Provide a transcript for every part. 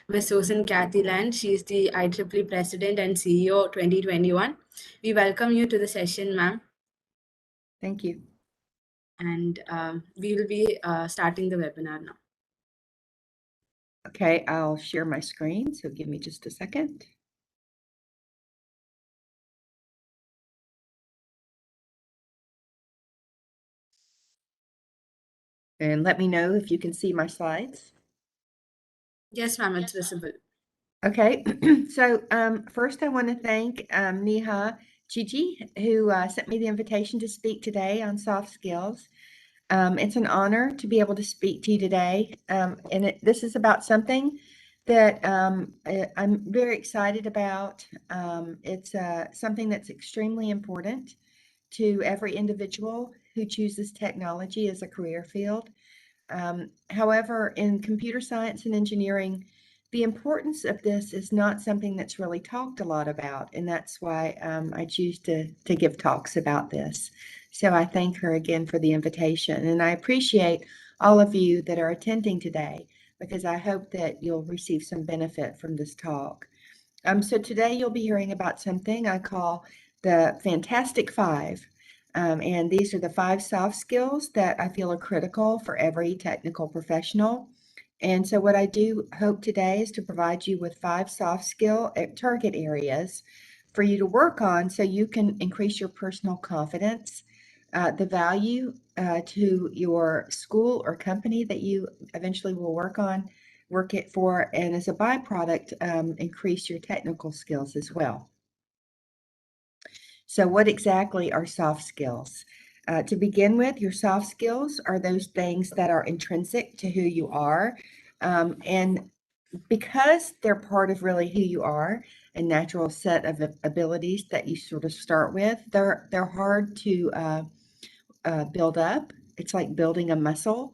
with Susan Cathy Land. She is the IEEE President and CEO 2021. We welcome you to the session, ma'am. Thank you. And we will be starting the webinar now. Okay, I'll share my screen, so give me just a second. And let me know if you can see my slides. Yes, ma'am, it's visible. Okay, so first I want to thank Neha Chiji, who sent me the invitation to speak today on soft skills. It's an honor to be able to speak to you today, and this is about something that I'm very excited about. It's something that's extremely important to every individual who chooses technology as a career field. However, in computer science and engineering, the importance of this is not something that's really talked a lot about, and that's why I choose to give talks about this. So I thank her again for the invitation, and I appreciate all of you that are attending today, because I hope that you'll receive some benefit from this talk. So today you'll be hearing about something I call the Fantastic Five. And these are the 5 soft skills that I feel are critical for every technical professional. And so what I do hope today is to provide you with 5 soft skill target areas for you to work on so you can increase your personal confidence, the value to your school or company that you eventually will work it for, and as a byproduct, increase your technical skills as well. So what exactly are soft skills? To begin with, your soft skills are those things that are intrinsic to who you are. And because they're part of really who you are, a natural set of abilities that you sort of start with, they're hard to build up. It's like building a muscle.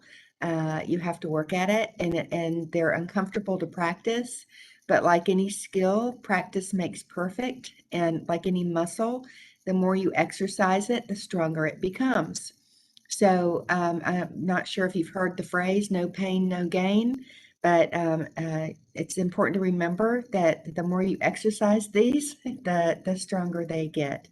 You have to work at it, and they're uncomfortable to practice. But like any skill, practice makes perfect. And like any muscle, the more you exercise it, the stronger it becomes. So I'm not sure if you've heard the phrase, no pain, no gain, but it's important to remember that the more you exercise these, the stronger they get.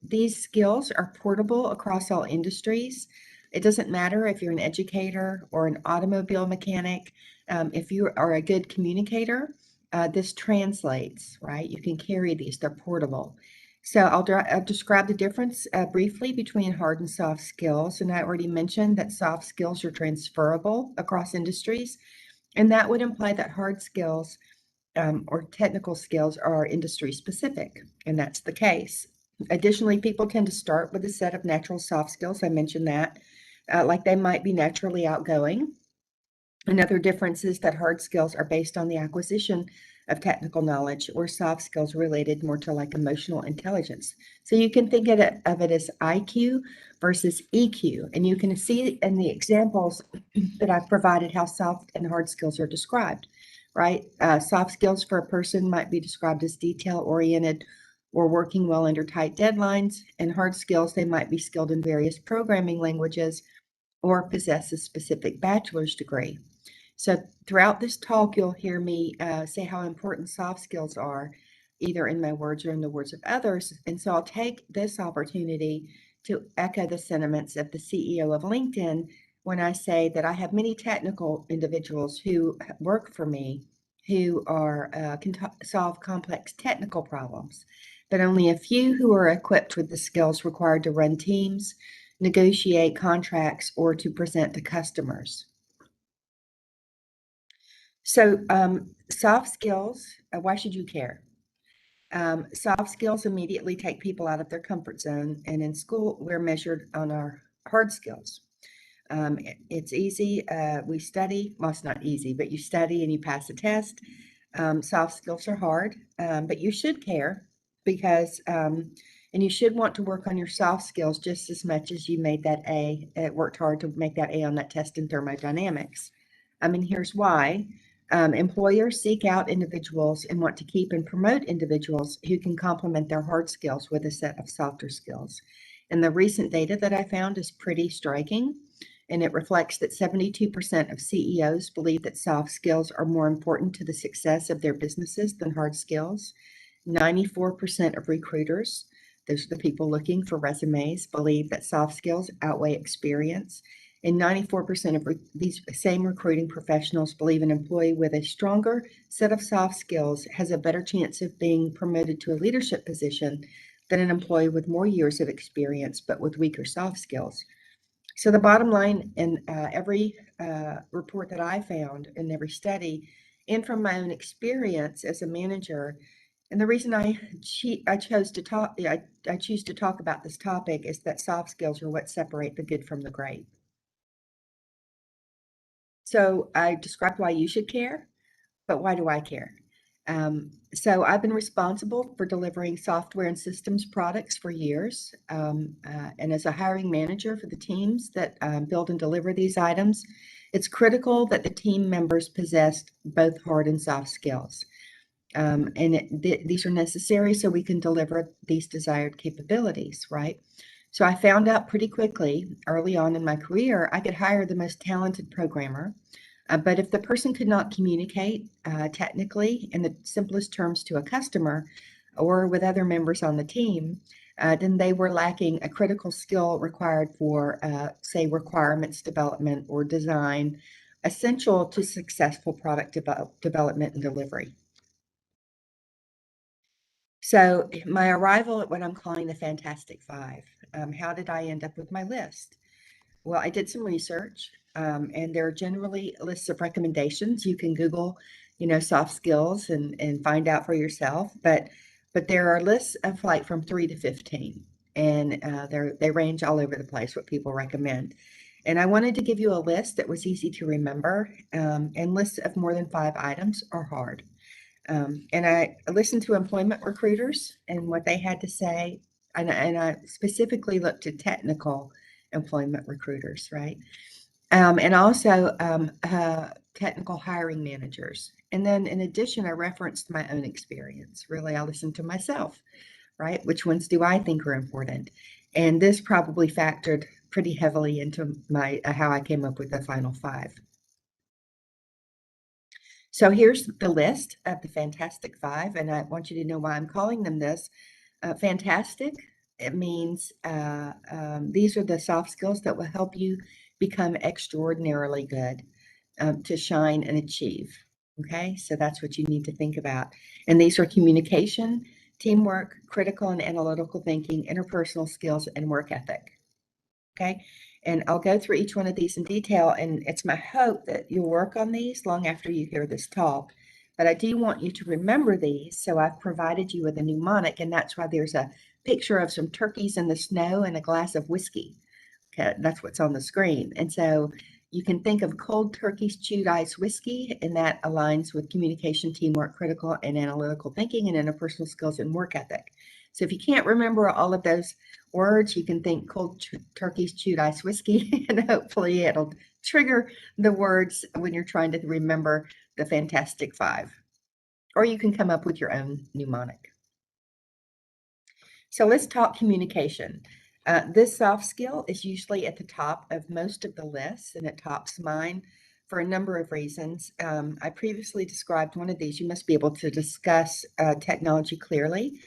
These skills are portable across all industries. It doesn't matter if you're an educator or an automobile mechanic. If you are a good communicator, this translates, right? You can carry these, they're portable. So I'll describe the difference briefly between hard and soft skills. And I already mentioned that soft skills are transferable across industries. And that would imply that hard skills or technical skills are industry specific. And that's the case. Additionally, people tend to start with a set of natural soft skills. I mentioned that, like they might be naturally outgoing. Another difference is that hard skills are based on the acquisition of technical knowledge, or soft skills related more to like emotional intelligence. So you can think of it as IQ versus EQ, and you can see in the examples that I've provided how soft and hard skills are described, right? Soft skills for a person might be described as detail-oriented or working well under tight deadlines, and hard skills, they might be skilled in various programming languages or possess a specific bachelor's degree. So throughout this talk, you'll hear me say how important soft skills are, either in my words or in the words of others. And so I'll take this opportunity to echo the sentiments of the CEO of LinkedIn when I say that I have many technical individuals who work for me who can solve complex technical problems, but only a few who are equipped with the skills required to run teams, negotiate contracts, or to present to customers. So soft skills, why should you care? Soft skills immediately take people out of their comfort zone, and in school, we're measured on our hard skills. It's easy, we study, well, it's not easy, but you study and you pass a test. Soft skills are hard, but you should care because, and you should want to work on your soft skills just as much as you made that A, worked hard to make that A on that test in thermodynamics. I mean, here's why. Employers seek out individuals and want to keep and promote individuals who can complement their hard skills with a set of softer skills. And the recent data that I found is pretty striking. and it reflects that 72% of CEOs believe that soft skills are more important to the success of their businesses than hard skills. 94% of recruiters, those are the people looking for resumes, believe that soft skills outweigh experience. And 94% of these same recruiting professionals believe an employee with a stronger set of soft skills has a better chance of being promoted to a leadership position than an employee with more years of experience but with weaker soft skills. So the bottom line in every report that I found in every study, and from my own experience as a manager, and the reason I chose to talk, I choose to talk about this topic is that soft skills are what separate the good from the great. So I described why you should care, but why do I care? So I've been responsible for delivering software and systems products for years. And as a hiring manager for the teams that build and deliver these items, it's critical that the team members possess both hard and soft skills. These are necessary so we can deliver these desired capabilities, right? So I found out pretty quickly early on in my career, I could hire the most talented programmer, but if the person could not communicate technically in the simplest terms to a customer or with other members on the team, then they were lacking a critical skill required for, say, requirements development or design, essential to successful product development and delivery. So my arrival at what I'm calling the Fantastic Five. How did I end up with my list? Well, I did some research, and there are generally lists of recommendations. You can Google, soft skills and find out for yourself. But there are lists of like from 3 to 15, and they range all over the place what people recommend. And I wanted to give you a list that was easy to remember, and lists of more than 5 items are hard. And I listened to employment recruiters and what they had to say, and I specifically looked at technical employment recruiters, right? And also technical hiring managers. And then in addition, I referenced my own experience. Really, I listened to myself, right? Which ones do I think are important? And this probably factored pretty heavily into my how I came up with the final 5. So here's the list of the Fantastic Five, and I want you to know why I'm calling them this. Fantastic, it means these are the soft skills that will help you become extraordinarily good, to shine and achieve. Okay, so that's what you need to think about. And these are communication, teamwork, critical and analytical thinking, interpersonal skills, and work ethic. Okay, and I'll go through each one of these in detail, and it's my hope that you'll work on these long after you hear this talk. But I do want you to remember these, so I've provided you with a mnemonic, and that's why there's a picture of some turkeys in the snow and a glass of whiskey. Okay, that's what's on the screen. And so you can think of cold turkeys, chewed ice whiskey, and that aligns with communication, teamwork, critical and analytical thinking, and interpersonal skills and work ethic. So if you can't remember all of those words, you can think cold turkeys, chewed ice whiskey, and hopefully it'll trigger the words when you're trying to remember the Fantastic Five. Or you can come up with your own mnemonic. So let's talk communication. This soft skill is usually at the top of most of the lists, and it tops mine for a number of reasons. I previously described one of these. You must be able to discuss technology clearly,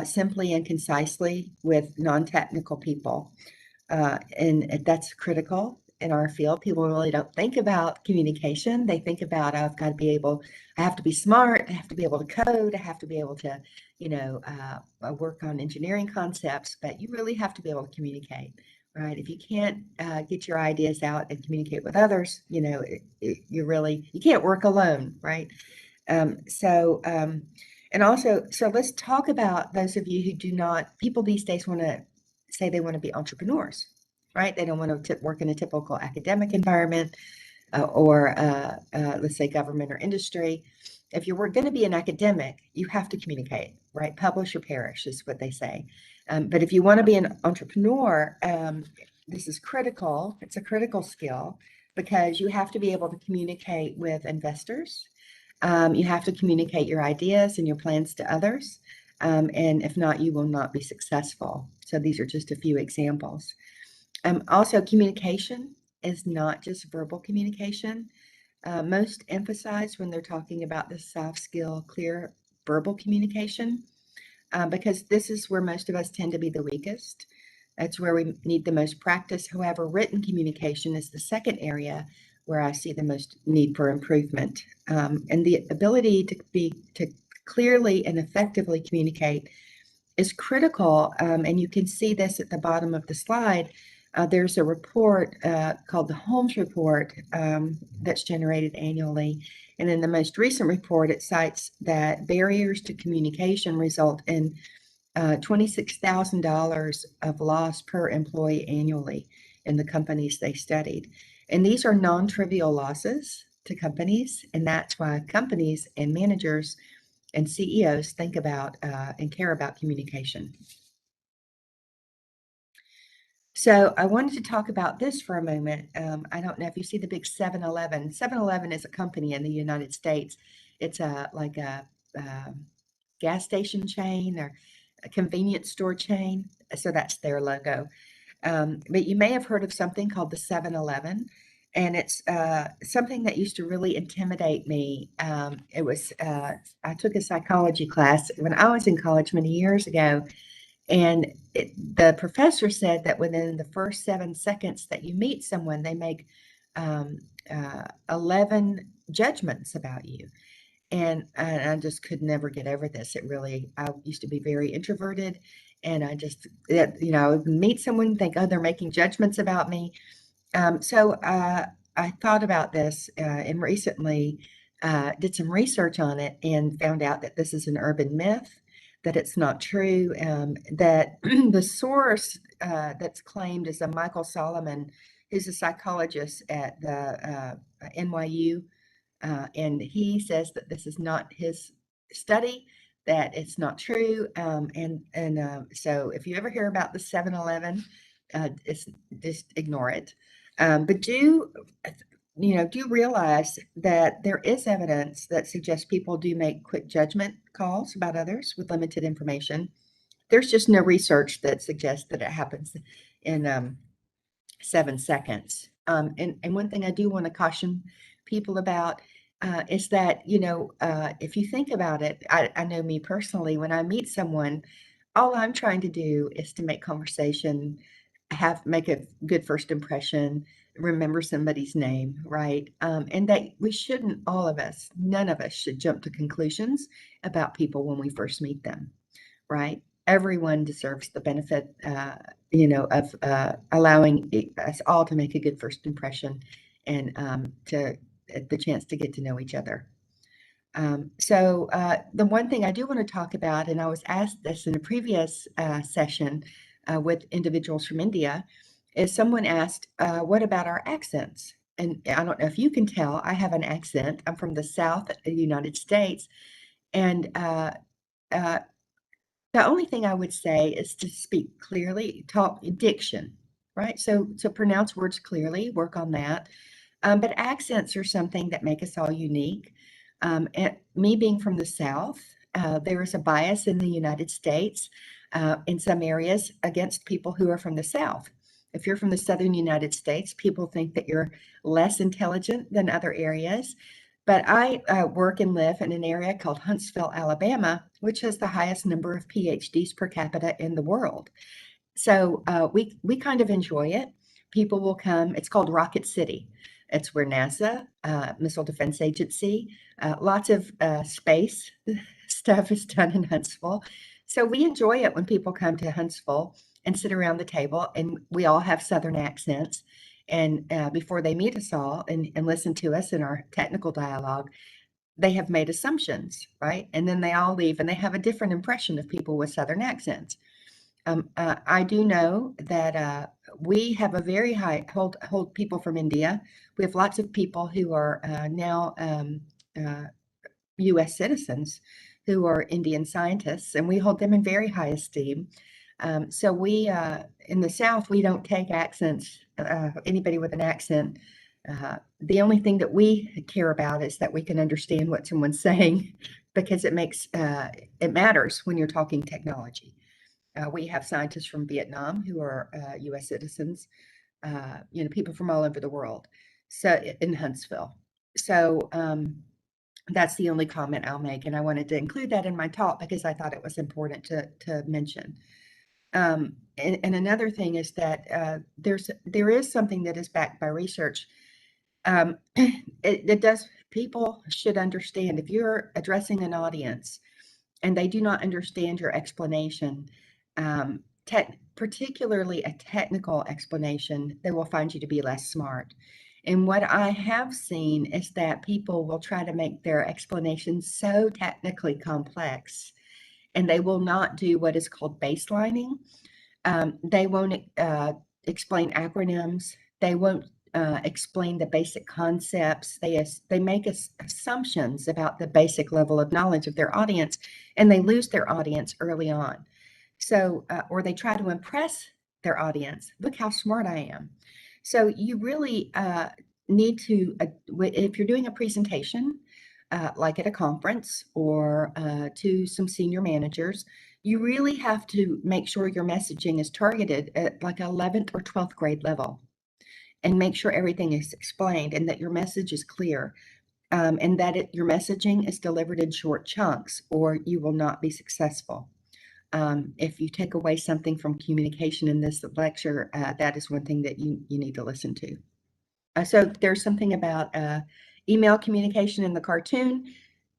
simply and concisely with non-technical people. And that's critical in our field. People really don't think about communication. They think about, oh, I have to be smart, I have to be able to code, I have to be able to, work on engineering concepts, but you really have to be able to communicate, right? If you can't get your ideas out and communicate with others, you can't work alone, right? And also, so let's talk about those of you who do not, people these days want to say they want to be entrepreneurs, right? They don't want to work in a typical academic environment or let's say government or industry. If you're going to be an academic, you have to communicate, right? Publish or perish is what they say. But if you want to be an entrepreneur, this is critical. It's a critical skill because you have to be able to communicate with investors. You have to communicate your ideas and your plans to others. And if not, you will not be successful. So these are just a few examples. Also, communication is not just verbal communication. Most emphasize when they're talking about the soft skill, clear verbal communication, because this is where most of us tend to be the weakest. That's where we need the most practice. However, written communication is the second area where I see the most need for improvement. And the ability to clearly and effectively communicate is critical. And you can see this at the bottom of the slide. There's a report called the Holmes Report that's generated annually. And in the most recent report, it cites that barriers to communication result in $26,000 of loss per employee annually in the companies they studied. And these are non-trivial losses to companies, and that's why companies and managers and CEOs think about and care about communication. So I wanted to talk about this for a moment. I don't know if you see the big 7-Eleven. 7-Eleven is a company in the United States. It's like a gas station chain or a convenience store chain. So that's their logo. But you may have heard of something called the 7-Eleven, and it's something that used to really intimidate me. It was I took a psychology class when I was in college many years ago, and the professor said that within the first 7 seconds that you meet someone, they make um, 11 judgments about you. And I just could never get over this. I used to be very introverted, and I would meet someone and think, oh, they're making judgments about me. So I thought about this and recently did some research on it and found out that this is an urban myth, that it's not true, that the source that's claimed is a Michael Solomon, who's a psychologist at the NYU, and he says that this is not his study, that it's not true. So if you ever hear about the 7-Eleven, it's just ignore it. But do realize that there is evidence that suggests people do make quick judgment calls about others with limited information. There's just no research that suggests that it happens in 7 seconds. And one thing I do want to caution people about is that, if you think about it, I know me personally, when I meet someone, all I'm trying to do is to make conversation, make a good first impression, remember somebody's name, right? And that we shouldn't, all of us, none of us should jump to conclusions about people when we first meet them, right? Everyone deserves the benefit, of allowing us all to make a good first impression and to the chance to get to know each other. The one thing I do want to talk about, and I was asked this in a previous session with individuals from India, is someone asked, what about our accents? And I don't know if you can tell, I have an accent. I'm from the South of the United States. And uh, the only thing I would say is to speak clearly, talk diction, right? So to pronounce words clearly, work on that. But accents are something that make us all unique. And me being from the South, there is a bias in the United States in some areas against people who are from the South. If you're from the Southern United States, people think that you're less intelligent than other areas. But I work and live in an area called Huntsville, Alabama, which has the highest number of PhDs per capita in the world. So we kind of enjoy it. People will come. It's called Rocket City. It's where NASA, Missile Defense Agency, lots of space stuff is done in Huntsville. So we enjoy it when people come to Huntsville and sit around the table, and we all have Southern accents. And before they meet us all and listen to us in our technical dialogue, they have made assumptions, right? And then they all leave and they have a different impression of people with Southern accents. I do know that we have a very high hold people from India. We have lots of people who are now U.S. citizens who are Indian scientists, and we hold them in very high esteem. So we in the South, we don't take accents. Anybody with an accent. The only thing that we care about is that we can understand what someone's saying, because it matters when you're talking technology. We have scientists from Vietnam who are U.S. citizens. people from all over the world. So in Huntsville. So that's the only comment I'll make. And I wanted to include that in my talk because I thought it was important to mention. And another thing is that there is something that is backed by research. People should understand if you're addressing an audience and they do not understand your explanation, particularly a technical explanation, they will find you to be less smart. And what I have seen is that people will try to make their explanations so technically complex, and they will not do what is called baselining. They won't explain acronyms. They won't explain the basic concepts. They make assumptions about the basic level of knowledge of their audience, and they lose their audience early on. So, or they try to impress their audience. Look how smart I am. So you really need to, if you're doing a presentation, like at a conference or to some senior managers, you really have to make sure your messaging is targeted at like 11th or 12th grade level, and make sure everything is explained and that your message is clear, and that your messaging is delivered in short chunks, or you will not be successful. If you take away something from communication in this lecture, that is one thing that you need to listen to. So there's something about email communication in the cartoon.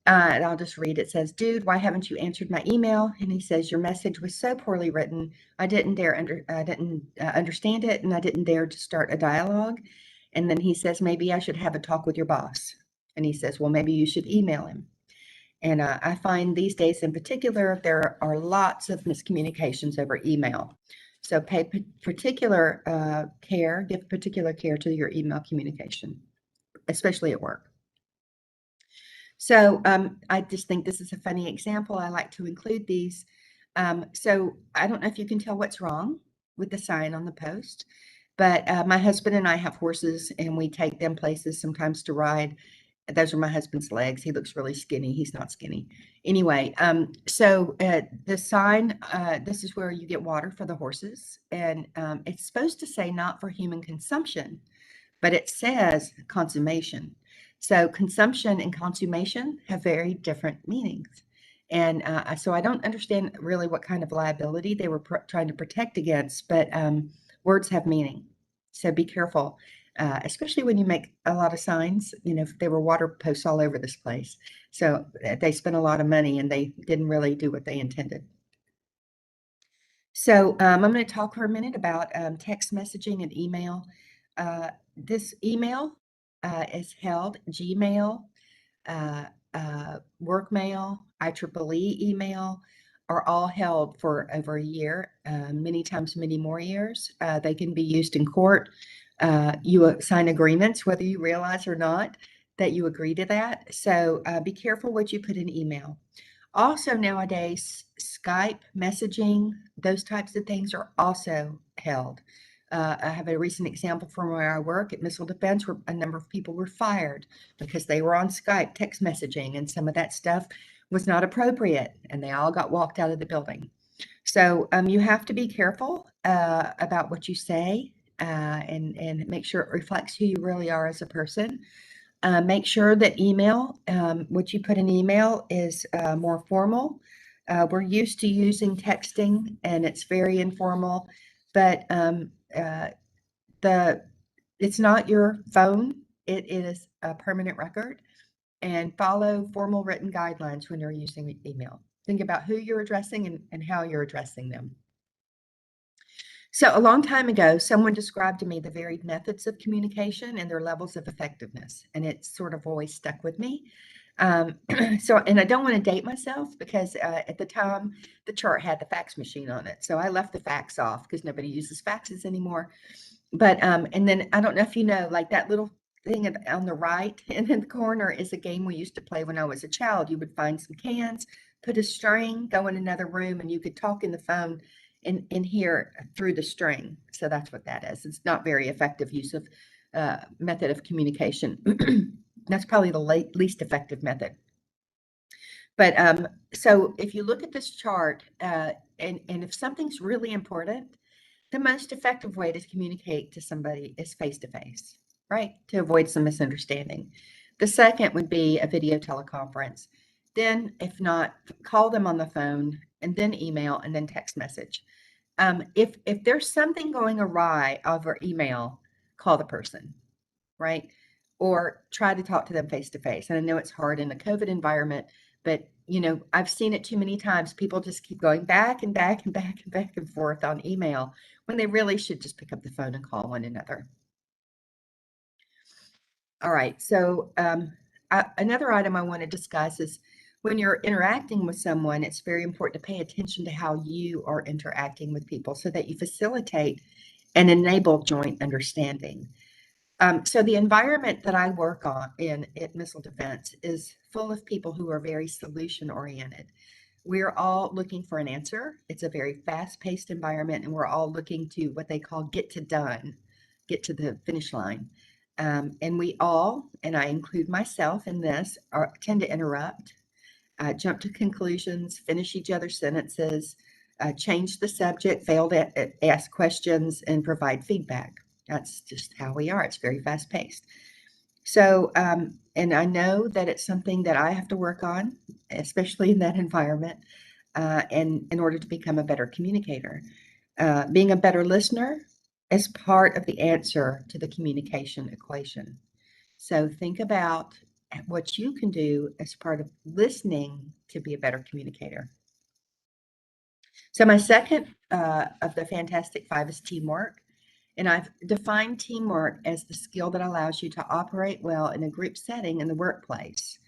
And I'll just read. It says, "Dude, why haven't you answered my email?" And he says, "Your message was so poorly written. I didn't understand it, and I didn't dare to start a dialogue." And then he says, "Maybe I should have a talk with your boss." And he says, "Well, maybe you should email him." And I find these days in particular, there are lots of miscommunications over email. So give particular care to your email communication, especially at work. So I just think this is a funny example. I like to include these. So I don't know if you can tell what's wrong with the sign on the post, but my husband and I have horses, and we take them places sometimes to ride. Those are my husband's legs. He looks really skinny. He's not skinny. Anyway, so the sign, this is where you get water for the horses, and it's supposed to say not for human consumption, but it says consummation. So consumption and consummation have very different meanings. And so I don't understand really what kind of liability they were trying to protect against, but words have meaning. So be careful, especially when you make a lot of signs. There were water posts all over this place. So they spent a lot of money and they didn't really do what they intended. So I'm going to talk for a minute about text messaging and email. This email is held, Gmail, work mail, IEEE email are all held for over a year, many times, many more years. They can be used in court. You sign agreements, whether you realize or not that you agree to that. So be careful what you put in email. Also nowadays, Skype messaging, those types of things are also held. I have a recent example from where I work at Missile Defense where a number of people were fired because they were on Skype text messaging, and some of that stuff was not appropriate, and they all got walked out of the building. So you have to be careful about what you say, and make sure it reflects who you really are as a person. Make sure that what you put in email is more formal. We're used to using texting, and it's very informal, but it's not your phone. It is a permanent record, and follow formal written guidelines when you're using email. Think about who you're addressing and how you're addressing them. So a long time ago, someone described to me the varied methods of communication and their levels of effectiveness, and it's sort of always stuck with me. And I don't want to date myself because at the time, the chart had the fax machine on it. So I left the fax off because nobody uses faxes anymore. But, and then I don't know if you know, like that little thing on the right and in the corner is a game we used to play when I was a child. You would find some cans, put a string, go in another room, and you could talk in the phone and hear through the string. So that's what that is. It's not very effective use of method of communication. That's probably the least effective method. But so if you look at this chart, and if something's really important, the most effective way to communicate to somebody is face-to-face, right? To avoid some misunderstanding. The second would be a video teleconference. Then, if not, call them on the phone, and then email, and then text message. If there's something going awry over email, call the person, right? Or try to talk to them face to face. And I know it's hard in a COVID environment, but I've seen it too many times. People just keep going back and back and back and back and forth on email when they really should just pick up the phone and call one another. All right, so another item I want to discuss is when you're interacting with someone, it's very important to pay attention to how you are interacting with people so that you facilitate and enable joint understanding. So the environment that I work on in at Missile Defense is full of people who are very solution oriented. We're all looking for an answer. It's a very fast-paced environment, and we're all looking to what they call get to done, get to the finish line. And we all, and I include myself in this, tend to interrupt, jump to conclusions, finish each other's sentences, change the subject, fail to ask questions, and provide feedback. That's just how we are. It's very fast-paced. So, and I know that it's something that I have to work on, especially in that environment, and in order to become a better communicator. Being a better listener is part of the answer to the communication equation. So think about what you can do as part of listening to be a better communicator. So my second of the Fantastic Five is teamwork. And I've defined teamwork as the skill that allows you to operate well in a group setting in the workplace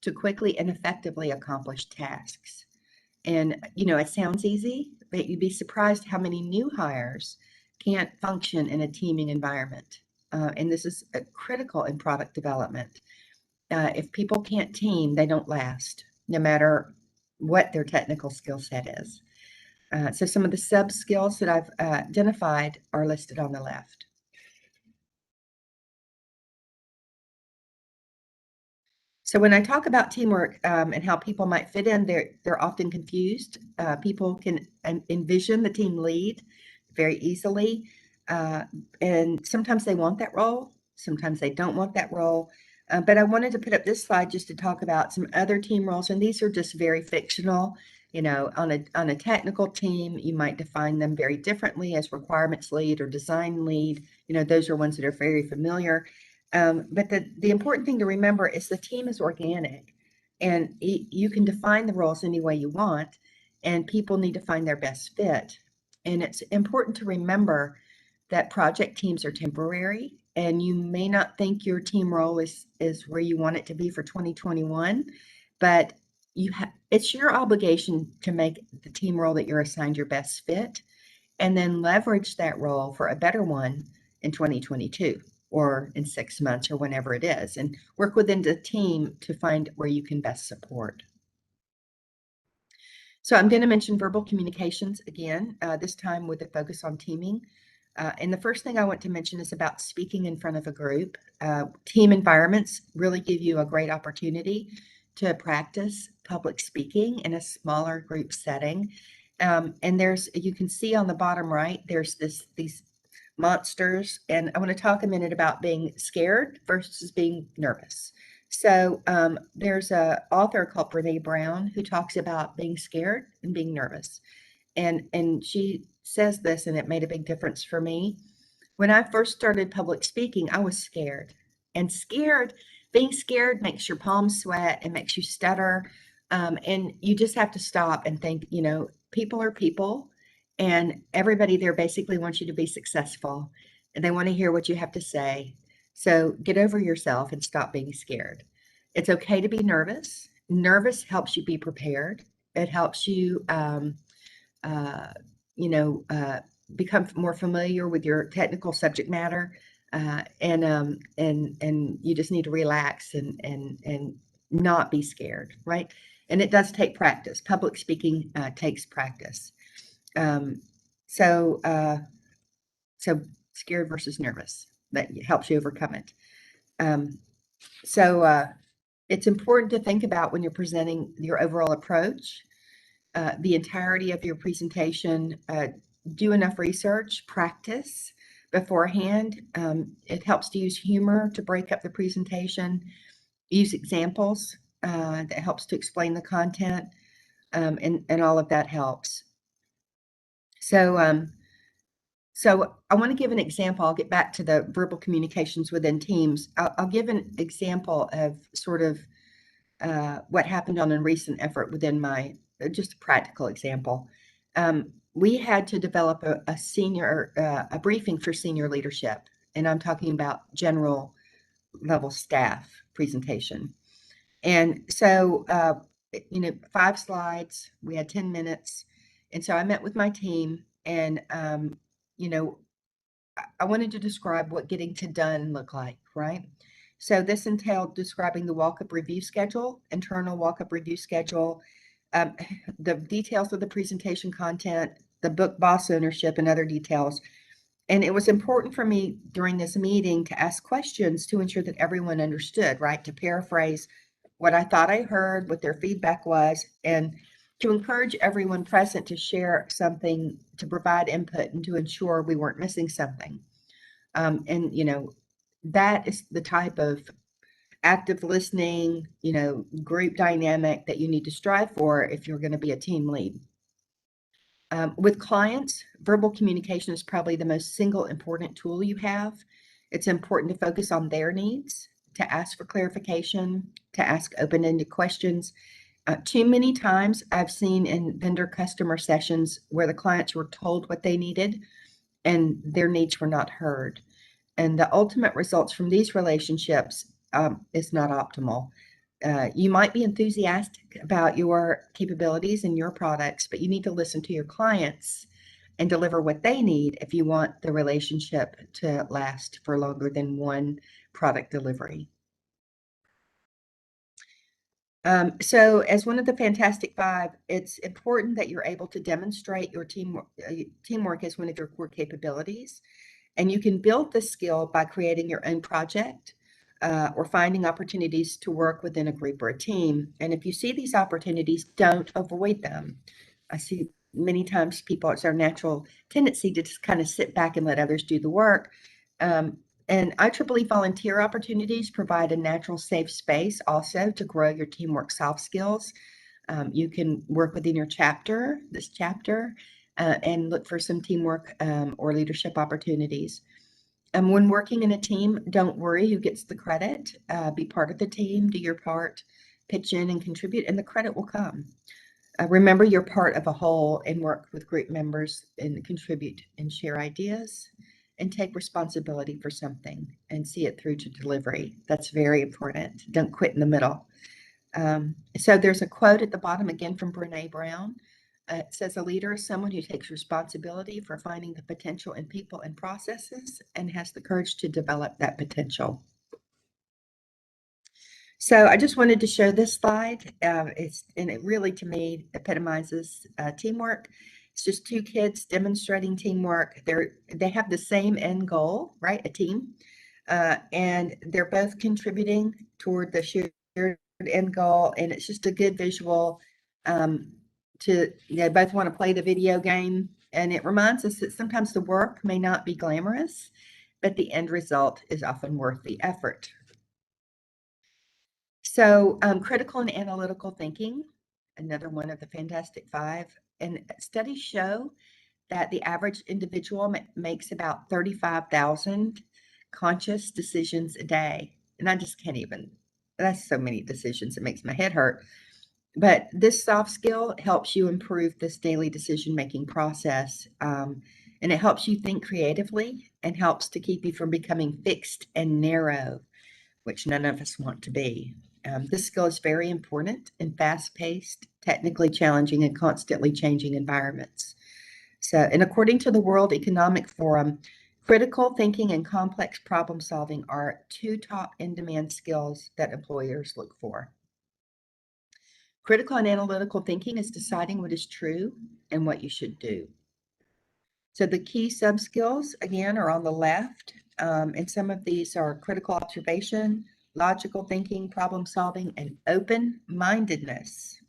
to quickly and effectively accomplish tasks. And, it sounds easy, but you'd be surprised how many new hires can't function in a teaming environment. And this is critical in product development. If people can't team, they don't last, no matter what their technical skill set is. So some of the sub skills that I've identified are listed on the left. So when I talk about teamwork and how people might fit in, they're often confused. People can envision the team lead very easily, and sometimes they want that role, sometimes they don't want that role. But I wanted to put up this slide just to talk about some other team roles, and these are just very fictional. On a technical team, you might define them very differently as requirements lead or design lead. Those are ones that are very familiar. But the important thing to remember is the team is organic, and you can define the roles any way you want, and people need to find their best fit. And it's important to remember that project teams are temporary, and you may not think your team role is where you want it to be for 2021, but it's your obligation to make the team role that you're assigned your best fit, and then leverage that role for a better one in 2022 or in 6 months or whenever it is, and work within the team to find where you can best support. So I'm going to mention verbal communications again, this time with a focus on teaming. And the first thing I want to mention is about speaking in front of a group. Team environments really give you a great opportunity to practice public speaking in a smaller group setting. And you can see on the bottom right, there's these monsters, and I want to talk a minute about being scared versus being nervous. So there's an author called Brene Brown who talks about being scared and being nervous. And she says this, and it made a big difference for me. When I first started public speaking, I was scared. And being scared makes your palms sweat, and makes you stutter. And you just have to stop and think, people are people, and everybody there basically wants you to be successful, and they want to hear what you have to say. So get over yourself and stop being scared. It's okay to be nervous. Nervous helps you be prepared. It helps you, uh, become more familiar with your technical subject matter, and you just need to relax and not be scared, right? And it does take practice. Public speaking takes practice. So scared versus nervous, that helps you overcome it. So it's important to think about when you're presenting your overall approach, the entirety of your presentation do enough research, practice beforehand. It helps to use humor to break up the presentation, use examples that helps to explain the content, and all of that helps. So I want to give an example. I'll get back to the verbal communications within teams. I'll give an example of sort of what happened on a recent effort within my, just a practical example. We had to develop a briefing for senior leadership, and I'm talking about general level staff presentation. And so, 5 slides, we had 10 minutes. And so I met with my team and, you know, I wanted to describe what getting to done looked like, right? So this entailed describing the walk-up review schedule, internal walk-up review schedule, um, the details of the presentation content, the book boss ownership, and other details. And it was important for me during this meeting to ask questions to ensure that everyone understood, right? To paraphrase what I thought I heard, what their feedback was, and to encourage everyone present to share something, to provide input, and to ensure we weren't missing something. And, that is the type of active listening, group dynamic that you need to strive for if you're going to be a team lead. With clients, verbal communication is probably the most single important tool you have. It's important to focus on their needs, to ask for clarification, to ask open-ended questions. Too many times I've seen in vendor customer sessions where the clients were told what they needed and their needs were not heard. And the ultimate results from these relationships is not optimal. You might be enthusiastic about your capabilities and your products, but you need to listen to your clients and deliver what they need if you want the relationship to last for longer than one product delivery. So as one of the Fantastic Five, it's important that you're able to demonstrate your teamwork as one of your core capabilities. And you can build this skill by creating your own project or finding opportunities to work within a group or a team. And if you see these opportunities, don't avoid them. I see many times people, it's our natural tendency to just kind of sit back and let others do the work. And IEEE volunteer opportunities provide a natural safe space also to grow your teamwork soft skills. You can work within your this chapter, and look for some teamwork or leadership opportunities. When working in a team, don't worry who gets the credit. Be part of the team, do your part, pitch in and contribute, and the credit will come. Remember you're part of a whole and work with group members and contribute and share ideas and take responsibility for something and see it through to delivery. That's very important. Don't quit in the middle. So there's a quote at the bottom again from Brene Brown. It says, a leader is someone who takes responsibility for finding the potential in people and processes and has the courage to develop that potential. So I just wanted to show this slide. And it really, to me, epitomizes teamwork. It's just two kids demonstrating teamwork. They have the same end goal, right? A team. And they're both contributing toward the shared end goal. And it's just a good visual they both want to play the video game. And it reminds us that sometimes the work may not be glamorous, but the end result is often worth the effort. So critical and analytical thinking, another one of the Fantastic Five. And studies show that the average individual makes about 35,000 conscious decisions a day. And I just can't even, that's so many decisions, it makes my head hurt. But this soft skill helps you improve this daily decision-making process. And it helps you think creatively and helps to keep you from becoming fixed and narrow, which none of us want to be. This skill is very important in fast-paced, technically challenging, and constantly changing environments. So, and according to the World Economic Forum, critical thinking and complex problem solving are two top in-demand skills that employers look for. Critical and analytical thinking is deciding what is true and what you should do. So the key sub-skills, again, are on the left. And some of these are critical observation, logical thinking, problem solving, and open-mindedness.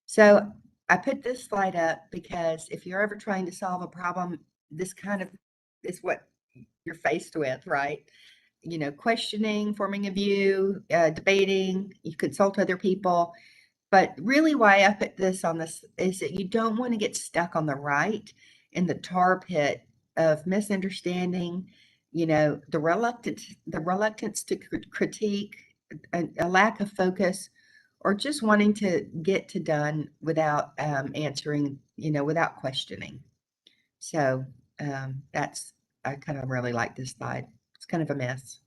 So I put this slide up because if you're ever trying to solve a problem, this kind of is what you're faced with, right? Questioning, forming a view, debating, you consult other people. But really why I put this on this is that you don't want to get stuck on the right in the tar pit of misunderstanding, the reluctance to critique, a lack of focus, or just wanting to get to done without answering, without questioning. So I kind of really like this slide. It's kind of a mess.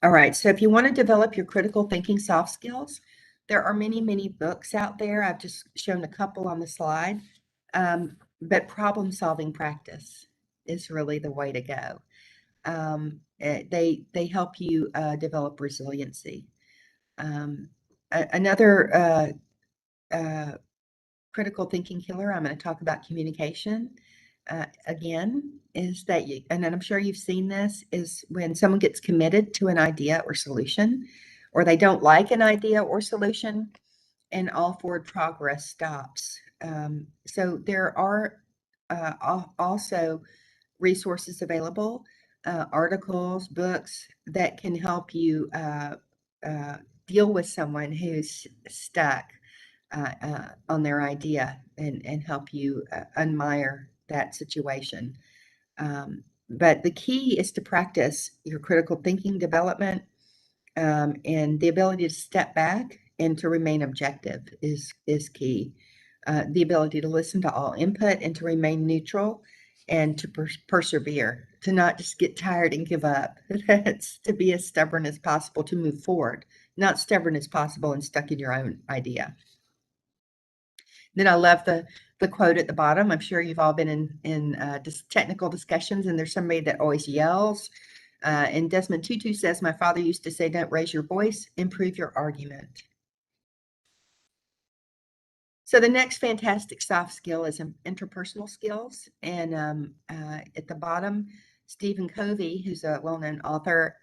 All right, so if you want to develop your critical thinking soft skills, there are many, many books out there. I've just shown a couple on the slide, but problem-solving practice is really the way to go. They help you develop resiliency. Another critical thinking killer I'm going to talk about communication. Again, is that and I'm sure you've seen this, is when someone gets committed to an idea or solution, or they don't like an idea or solution, and all forward progress stops. So there are also resources available, articles, books that can help you deal with someone who's stuck on their idea and help you unmire that situation. But the key is to practice your critical thinking development, and the ability to step back and to remain objective is key. The ability to listen to all input and to remain neutral and to persevere, to not just get tired and give up. It's to be as stubborn as possible, to move forward, not stubborn as possible and stuck in your own idea. Then I love the quote at the bottom. I'm sure you've all been in technical discussions, and there's somebody that always yells. And Desmond Tutu says, "My father used to say, don't raise your voice, improve your argument." So the next fantastic soft skill is interpersonal skills. And at the bottom, Stephen Covey, who's a well-known author,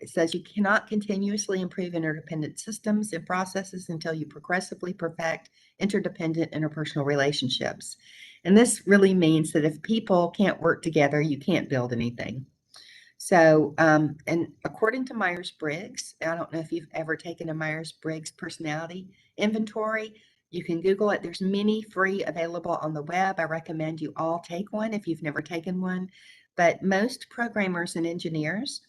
says you cannot continuously improve interdependent systems and processes until you progressively perfect interdependent interpersonal relationships. And this really means that if people can't work together, you can't build anything. So, and according to Myers-Briggs, I don't know if you've ever taken a Myers-Briggs personality inventory. You can Google it. There's many free available on the web. I recommend you all take one if you've never taken one. But most programmers and engineers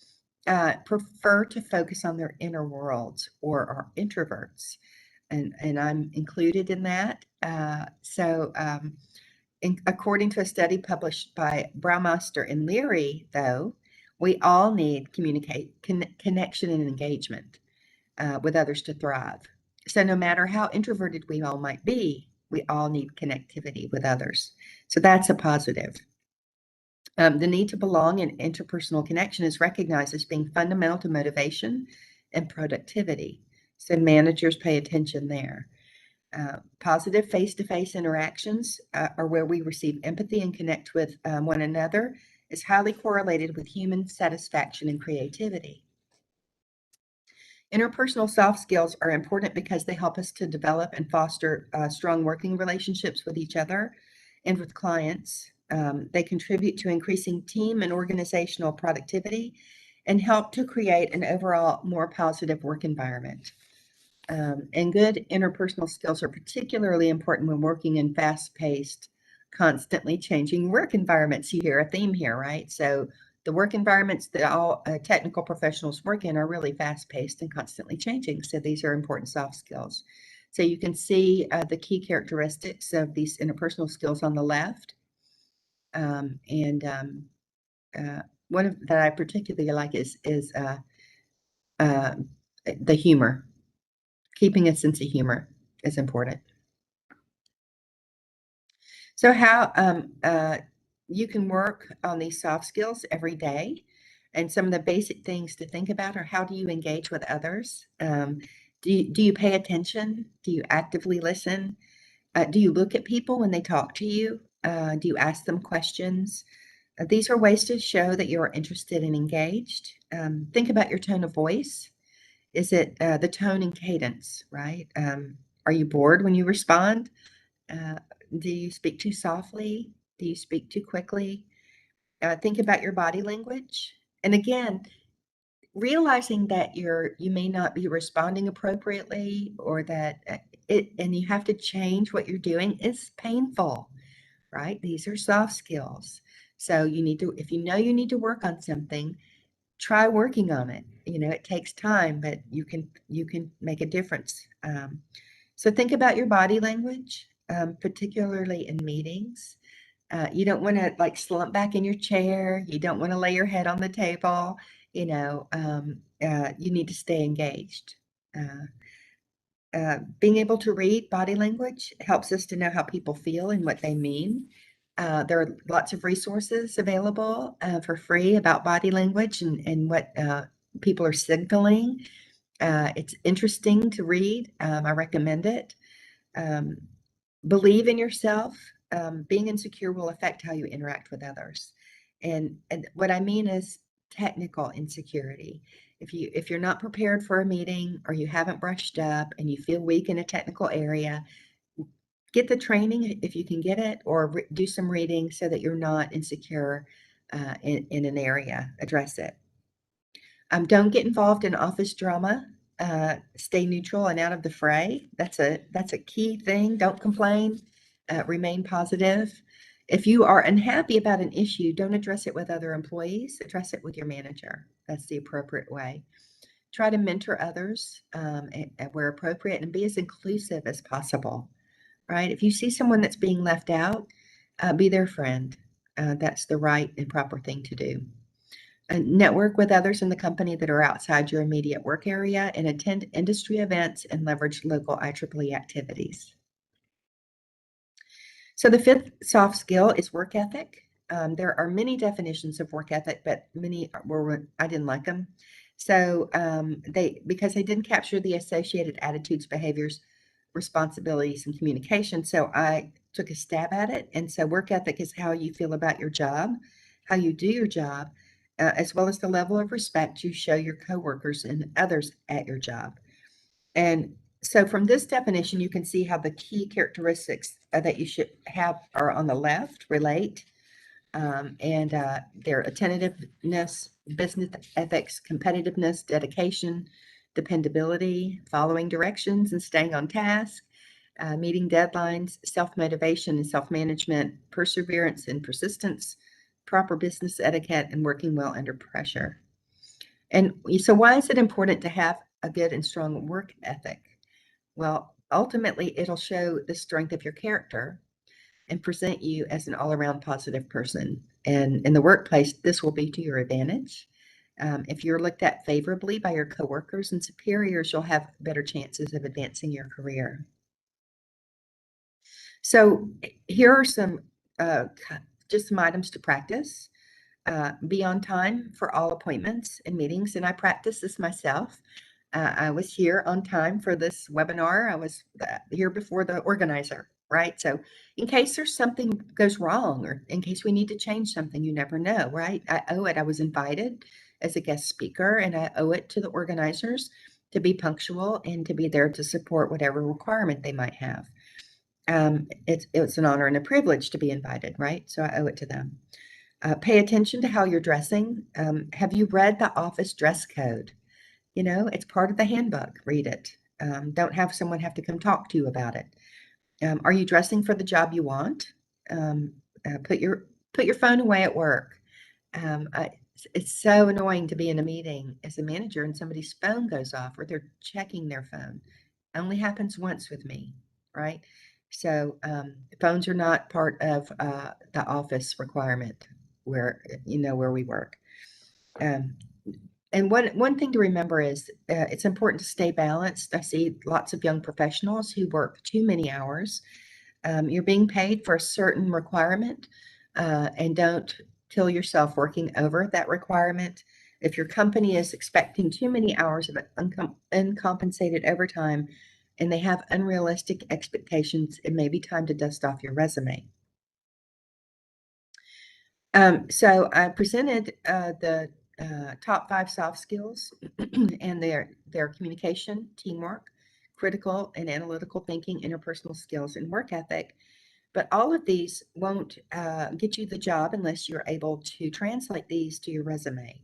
prefer to focus on their inner worlds, or are introverts. And I'm included in that. According to a study published by Browmaster and Leary, though, we all need connection and engagement with others to thrive. So no matter how introverted we all might be, we all need connectivity with others. So that's a positive. The need to belong and interpersonal connection is recognized as being fundamental to motivation and productivity. So managers pay attention there. Positive face-to-face interactions are where we receive empathy and connect with one another, is highly correlated with human satisfaction and creativity. Interpersonal soft skills are important because they help us to develop and foster strong working relationships with each other and with clients. They contribute to increasing team and organizational productivity and help to create an overall more positive work environment. And good interpersonal skills are particularly important when working in fast-paced, constantly changing work environments. You hear a theme here, right? So the work environments that all technical professionals work in are really fast-paced and constantly changing. So these are important soft skills. So you can see the key characteristics of these interpersonal skills on the left. One that I particularly like is the humor. Keeping a sense of humor is important. So how you can work on these soft skills every day. And some of the basic things to think about are, how do you engage with others? Do you pay attention? Do you actively listen? Do you look at people when they talk to you? Do you ask them questions? These are ways to show that you're interested and engaged. Think about your tone of voice. Is it the tone and cadence, right? Are you bored when you respond? Do you speak too softly? Do you speak too quickly? Think about your body language. And again, realizing that you may not be responding appropriately, or that and you have to change what you're doing, is painful, right? These are soft skills. So you need to, if you know you need to work on something, try working on it. It takes time, but you can make a difference. So think about your body language, particularly in meetings. You don't want to like slump back in your chair. You don't want to lay your head on the table. You need to stay engaged. Being able to read body language helps us to know how people feel and what they mean. There are lots of resources available for free about body language and what people are signaling. It's interesting to read. I recommend it. Um, Believe in yourself. Being insecure will affect how you interact with others. And what I mean is technical insecurity. If you're not prepared for a meeting, or you haven't brushed up and you feel weak in a technical area, get the training if you can get it, or do some reading so that you're not insecure in an area. Address it. Don't get involved in office drama. Stay neutral and out of the fray. That's a key thing. Don't complain. Remain positive. If you are unhappy about an issue, don't address it with other employees. Address it with your manager. That's the appropriate way. Try to mentor others where appropriate, and be as inclusive as possible. Right? If you see someone that's being left out, be their friend. That's the right and proper thing to do. And network with others in the company that are outside your immediate work area, and attend industry events and leverage local IEEE activities. So the fifth soft skill is work ethic. There are many definitions of work ethic, but many I didn't like them. So because they didn't capture the associated attitudes, behaviors, responsibilities, and communication. So I took a stab at it. And so work ethic is how you feel about your job, how you do your job, as well as the level of respect you show your coworkers and others at your job. And so from this definition, you can see how the key characteristics that you should have are on the left: relate, and their attentiveness, business ethics, competitiveness, dedication, dependability, following directions and staying on task, meeting deadlines, self-motivation and self-management, perseverance and persistence, proper business etiquette, and working well under pressure. And so why is it important to have a good and strong work ethic? Well, ultimately, it'll show the strength of your character and present you as an all-around positive person. And in the workplace, this will be to your advantage. If you're looked at favorably by your coworkers and superiors, you'll have better chances of advancing your career. So here are just some items to practice. Be on time for all appointments and meetings, and I practice this myself. I was here on time for this webinar. I was here before the organizer, right? So in case there's something goes wrong, or in case we need to change something, you never know, right? I owe it. I was invited as a guest speaker, and I owe it to the organizers to be punctual and to be there to support whatever requirement they might have. It's an honor and a privilege to be invited, right? So I owe it to them. Pay attention to how you're dressing. Have you read the office dress code? It's part of the handbook. Read it. Don't have someone have to come talk to you about it. Are you dressing for the job you want? Put your phone away at work. It's so annoying to be in a meeting as a manager and somebody's phone goes off, or they're checking their phone. It only happens once with me, right? So phones are not part of the office requirement where we work. And one thing to remember is it's important to stay balanced. I see lots of young professionals who work too many hours. You're being paid for a certain requirement, and don't kill yourself working over that requirement. If your company is expecting too many hours of uncompensated overtime and they have unrealistic expectations, it may be time to dust off your resume. So I presented the top 5 soft skills, and their communication, teamwork, critical and analytical thinking, interpersonal skills, and work ethic. But all of these won't get you the job unless you're able to translate these to your resume.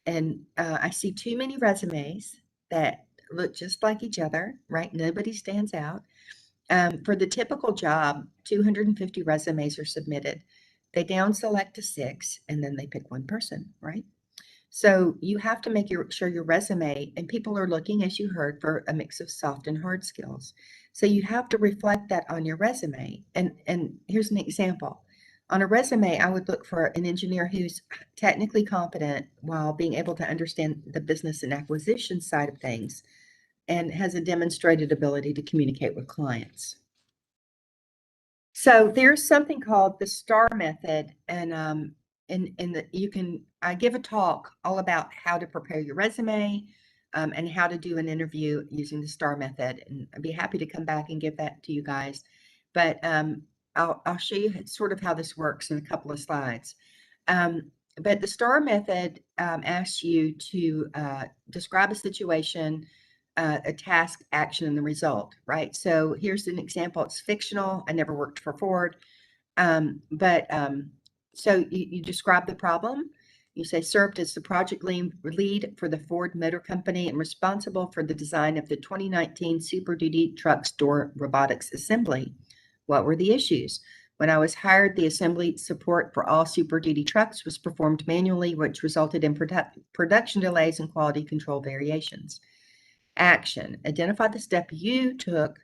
And I see too many resumes that look just like each other, right? Nobody stands out. For the typical job, 250 resumes are submitted. They down select to 6, and then they pick one person, right? So you have to make sure your resume, and people are looking, as you heard, for a mix of soft and hard skills. So you have to reflect that on your resume. And here's an example. On a resume, I would look for an engineer who's technically competent while being able to understand the business and acquisition side of things and has a demonstrated ability to communicate with clients. So there's something called the STAR method, and I give a talk all about how to prepare your resume, and how to do an interview using the STAR method, and I'd be happy to come back and give that to you guys. But I'll show you sort of how this works in a couple of slides. But the STAR method asks you to describe a situation, a task, action, and the result, right? So here's an example. It's fictional. I never worked for Ford. So you describe the problem. You say, served as the project lead for the Ford Motor Company and responsible for the design of the 2019 Super Duty truck door robotics assembly. What were the issues? When I was hired, the assembly support for all Super Duty trucks was performed manually, which resulted in production delays and quality control variations. Action. Identify the step you took,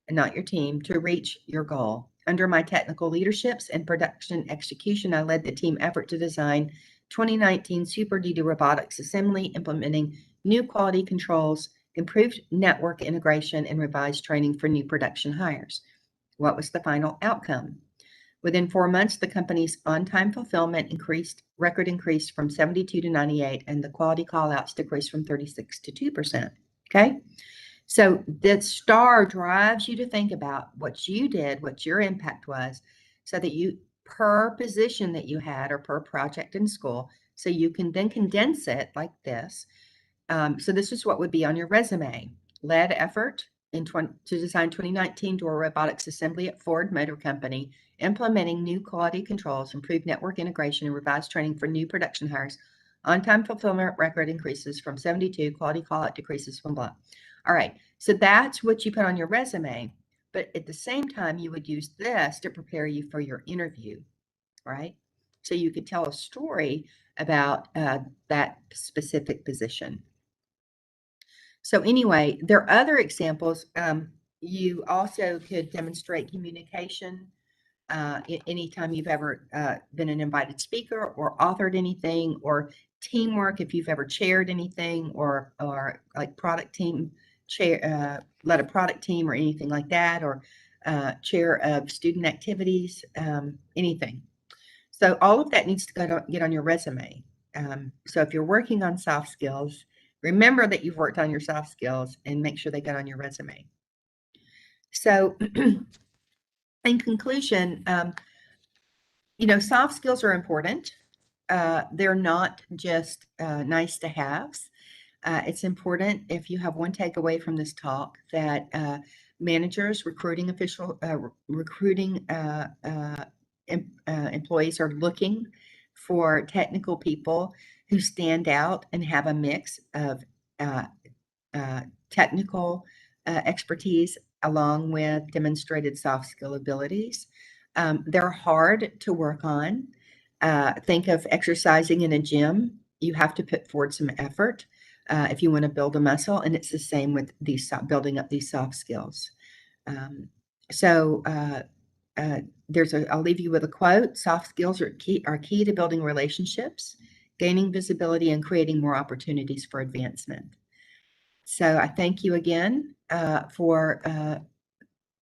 and not your team, to reach your goal. Under my technical leaderships and production execution, I led the team effort to design 2019 Super Duty robotics assembly, implementing new quality controls, improved network integration, and revised training for new production hires. What was the final outcome? Within 4 months, the company's on-time fulfillment increased from 72 to 98, and the quality callouts decreased from 36 to 2%. Okay? So the STAR drives you to think about what you did, what your impact was, so that you, per position that you had or per project in school, so you can then condense it like this. So this is what would be on your resume. Led effort to design 2019 door robotics assembly at Ford Motor Company, implementing new quality controls, improved network integration, and revised training for new production hires. On-time fulfillment record increases from 72, quality call-out decreases from blah. All right, so that's what you put on your resume, but at the same time, you would use this to prepare you for your interview, right? So you could tell a story about that specific position. So anyway, there are other examples. You also could demonstrate communication. Anytime you've ever been an invited speaker or authored anything, or teamwork, if you've ever chaired anything, or like product team chair, led a product team or anything like that, or chair of student activities, anything. So all of that needs to get on your resume. So if you're working on soft skills, remember that you've worked on your soft skills and make sure they get on your resume. So in conclusion, soft skills are important. They're not just nice to haves. It's important, if you have one takeaway from this talk, that managers, recruiting employees are looking for technical people who stand out and have a mix of technical expertise along with demonstrated soft skill abilities. They're hard to work on. Think of exercising in a gym. You have to put forward some effort if you want to build a muscle, and it's the same with building up these soft skills. So I'll leave you with a quote. Soft skills are key to building relationships, gaining visibility, and creating more opportunities for advancement. So I thank you again for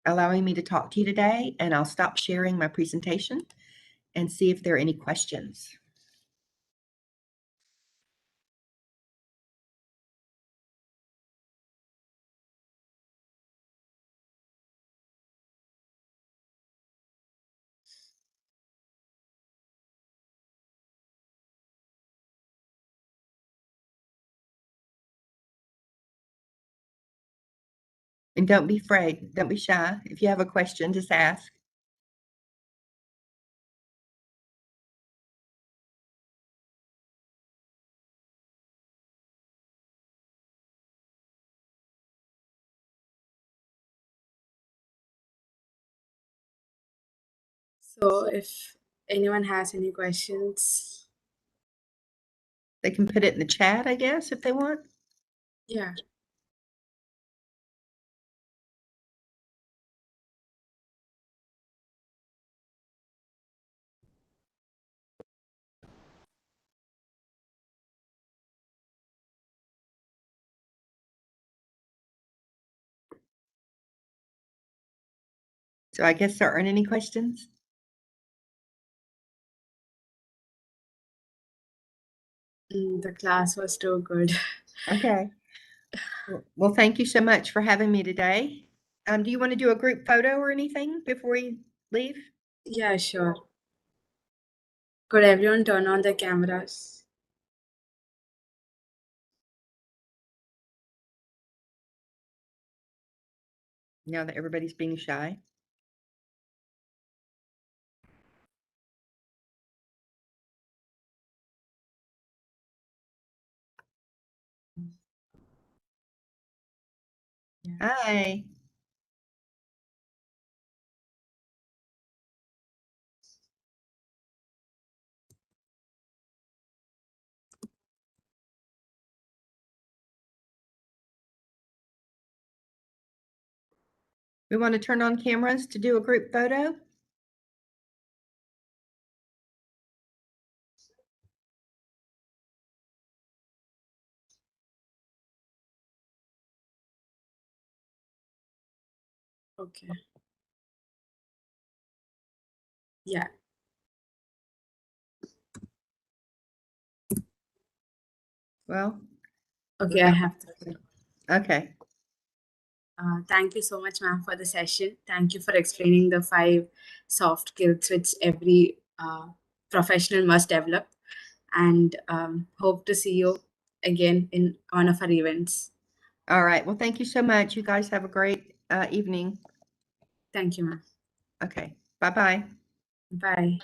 allowing me to talk to you today, and I'll stop sharing my presentation and see if there are any questions. And don't be afraid. Don't be shy. If you have a question, just ask. So if anyone has any questions, They can put it in the chat, I guess, if they want. yeah. So I guess there aren't any questions. The class was too good. Okay. Well, thank you so much for having me today. Do you want to do a group photo or anything before we leave? Yeah, sure. Could everyone turn on their cameras? Now that everybody's being shy. Yeah. Hi. We want to turn on cameras to do a group photo. Okay. Yeah. Well, Okay, I have to. okay. Thank you so much, ma'am, for the session. Thank you for explaining the 5 soft skills which every professional must develop. And hope to see you again in one of our events. All right. Well, thank you so much. You guys have a great evening. Thank you, ma'am. Okay. Bye-bye. Bye.